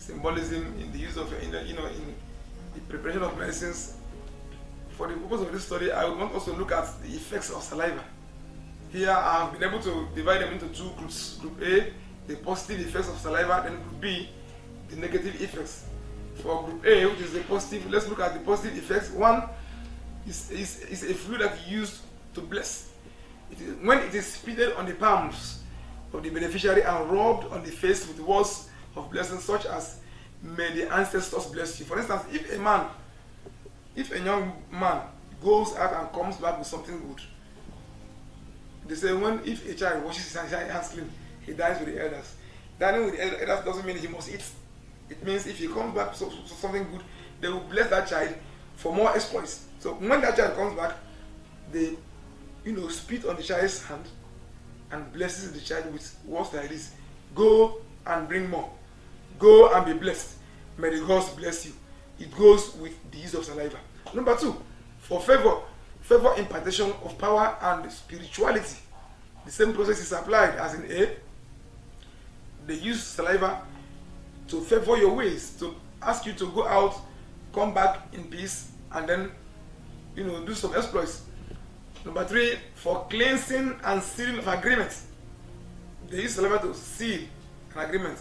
symbolism in the use of in the preparation of medicines. For the purpose of this study, I would want us to look at the effects of saliva. Here I have been able to divide them into two groups. Group A, the positive effects of saliva, then group B, the negative effects. For group A, which is the positive, let's look at the positive effects. One is a fluid that you use to bless. When it is spitted on the palms of the beneficiary and rubbed on the face with words of blessing, such as may the ancestors bless you. For instance, if a young man goes out and comes back with something good, they say if a child washes his hands clean, he dies with the elders. Dining with the elders doesn't mean he must eat. It means if he comes back with something good, they will bless that child for more exploits. So when that child comes back, they spit on the child's hand and blesses the child with words like this: go and bring more, go and be blessed, may the gods bless you. It goes with the use of saliva. Number two, for favor impartation of power and spirituality. The same process is applied as in A. They use saliva to favor your ways, to ask you to go out, come back in peace, and then do some exploits. Number three, for cleansing and sealing of agreements. They use saliva to seal an agreement.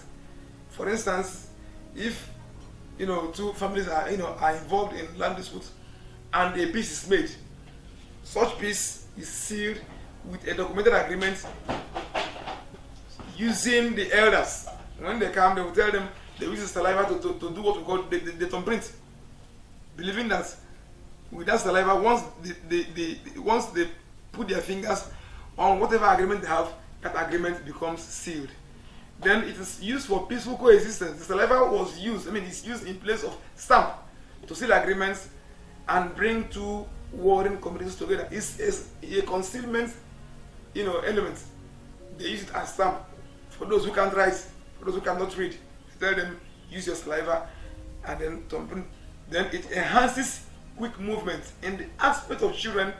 For instance, if two families are involved in land disputes and a peace is made, such peace is sealed with a documented agreement using the elders. When they come, they will tell them they use the saliva to do what we call the thumbprint, believing that with that saliva, once they put their fingers on whatever agreement they have, that agreement becomes sealed. Then it is used for peaceful coexistence. The saliva was used, it's used in place of stamp to seal agreements and bring two warring communities together. It's a concealment, element. They use it as stamp. For those who can't write, for those who cannot read, they tell them use your saliva, and then it enhances quick movement in the aspect of children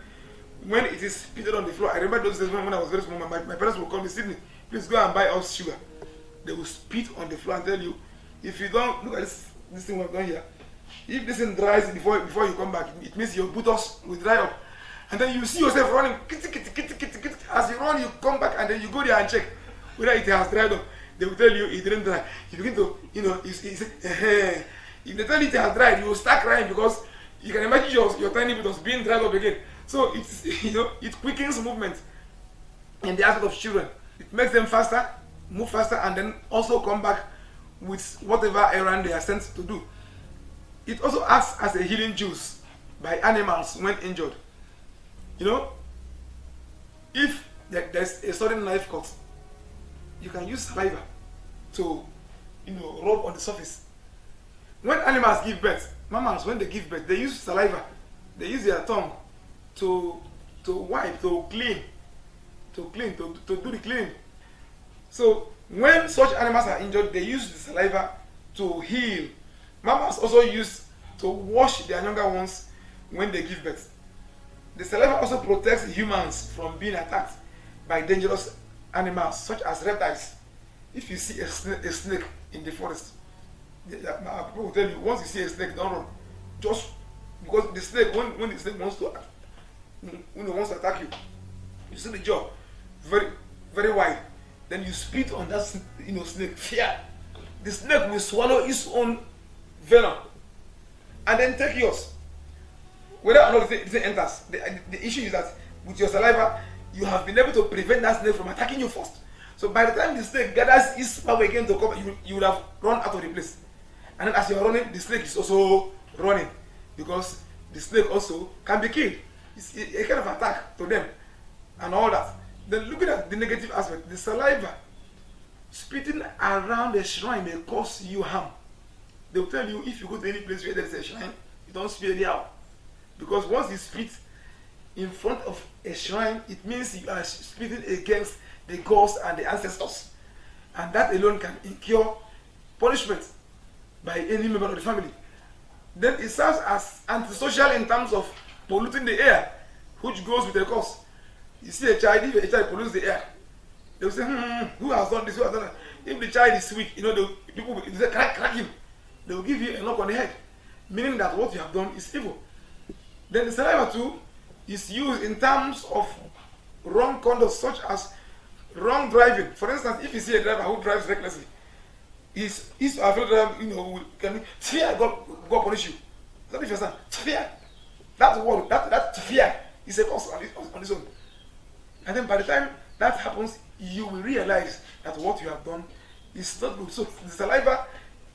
when it is spitted on the floor. I remember those days when I was very small, my parents would call me, Sydney, please go and buy us sugar. They will spit on the floor and tell you, if you don't look at this thing we've done here, if this thing dries before you come back, it means your buttocks will dry up. And then you see yourself running, as you run, you come back, and then you go there and check whether it has dried up. They will tell you it didn't dry. You begin to, if they tell you it has dried, you will start crying because you can imagine your tiny buttocks being dried up again. So it's, it quickens movement in the aspect of children. It makes them faster, move faster, and then also come back with whatever errand they are sent to do. It also acts as a healing juice by animals when injured. If there's a sudden knife cut, you can use saliva to rub on the surface. When animals give birth, mammals, when they give birth, they use saliva. They use their tongue to wipe, to clean, to do the cleaning. So when such animals are injured, they use the saliva to heal. Mammals also use to wash their younger ones when they give birth. The saliva also protects humans from being attacked by dangerous animals such as reptiles. If you see a snake in the forest, people will tell you, once you see a snake, don't run. Just because the snake, when the snake wants to attack you, you see the jaw very, very wide. Then you spit on that snake. Fear. The snake will swallow its own venom and then take yours. Whether or not the thing enters, the issue is that with your saliva, you have been able to prevent that snake from attacking you first. So by the time the snake gathers its power again to come, you would have run out of the place. And then as you are running, the snake is also running, because the snake also can be killed. It's a kind of attack to them and all that. Then looking at the negative aspect, the saliva spitting around a shrine may cause you harm. They will tell you, if you go to any place where there is a shrine, you don't spit anyhow. Because once you spit in front of a shrine, it means you are spitting against the gods and the ancestors. And that alone can incur punishment by any member of the family. Then it serves as antisocial in terms of polluting the air, which goes with the cause. You see a child, if a child pollutes the air, They'll say, who has done this? Who has done that? If the child is weak, people will say, crack him. They will give you a knock on the head, meaning that what you have done is evil. Then the saliva too is used in terms of wrong conduct, such as wrong driving. For instance, if you see a driver who drives recklessly, he's afraid that can fear God punish you. Is that if you understand? Fear. That word, that fear is a cause on its own. And then by the time that happens, you will realize that what you have done is not good. So the saliva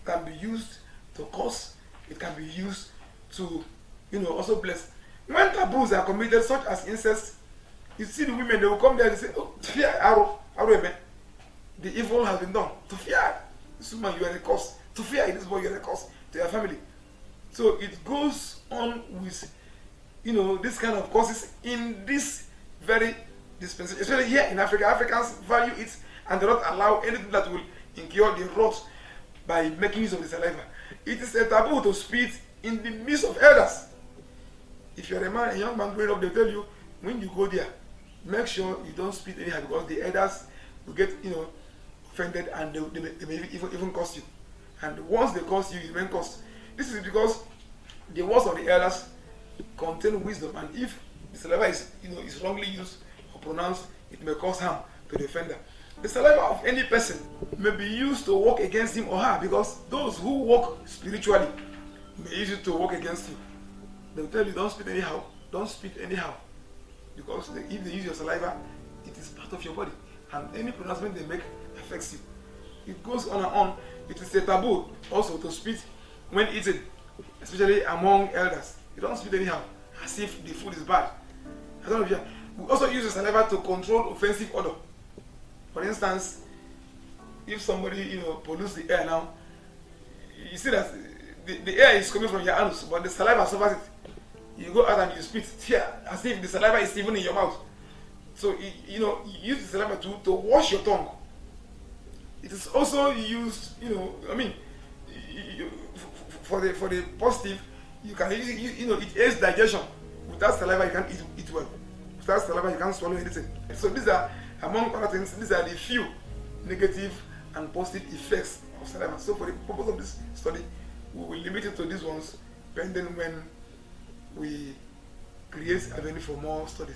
can be used to curse. It can be used to, also bless. When taboos are committed, such as incest, you see the women, they will come there and say, oh, fear, arrow, the evil has been done. To fear this woman, you are a curse. To fear this boy, you are a curse to your family. So it goes on with, this kind of causes in this very dispensation, especially here in Africa. Africans value it and do not allow anything that will incur the wrath by making use of the saliva. It is a taboo to spit in the midst of elders. If you're a young man growing up, they tell you, when you go there, make sure you don't spit anyhow, because the elders will get offended, and they may even curse you. And once they curse you, you remain cursed. This is because the words of the elders contain wisdom, and if the saliva is wrongly used or pronounced, it may cause harm to the offender. The saliva of any person may be used to work against him or her, because those who work spiritually may use it to work against you. They will tell you, don't spit anyhow, because if they use your saliva, it is part of your body, and any pronouncement they make affects you. It goes on and on. It is a taboo also to spit when eating, especially among elders. You don't spit anyhow, as if the food is bad. I don't know if you. We also use the saliva to control offensive odor. For instance, if somebody pollutes the air now, you see that the air is coming from your anus, but the saliva suffers it. You go out and you spit here, as if the saliva is even in your mouth. So you use the saliva to wash your tongue. It is also used, for the positive. You can use it aids digestion. Without saliva, you can't eat well. Without saliva, you can't swallow anything. So these are, among other things, these are the few negative and positive effects of saliva. So for the purpose of this study, we will limit it to these ones, pending when we create avenue for more studies.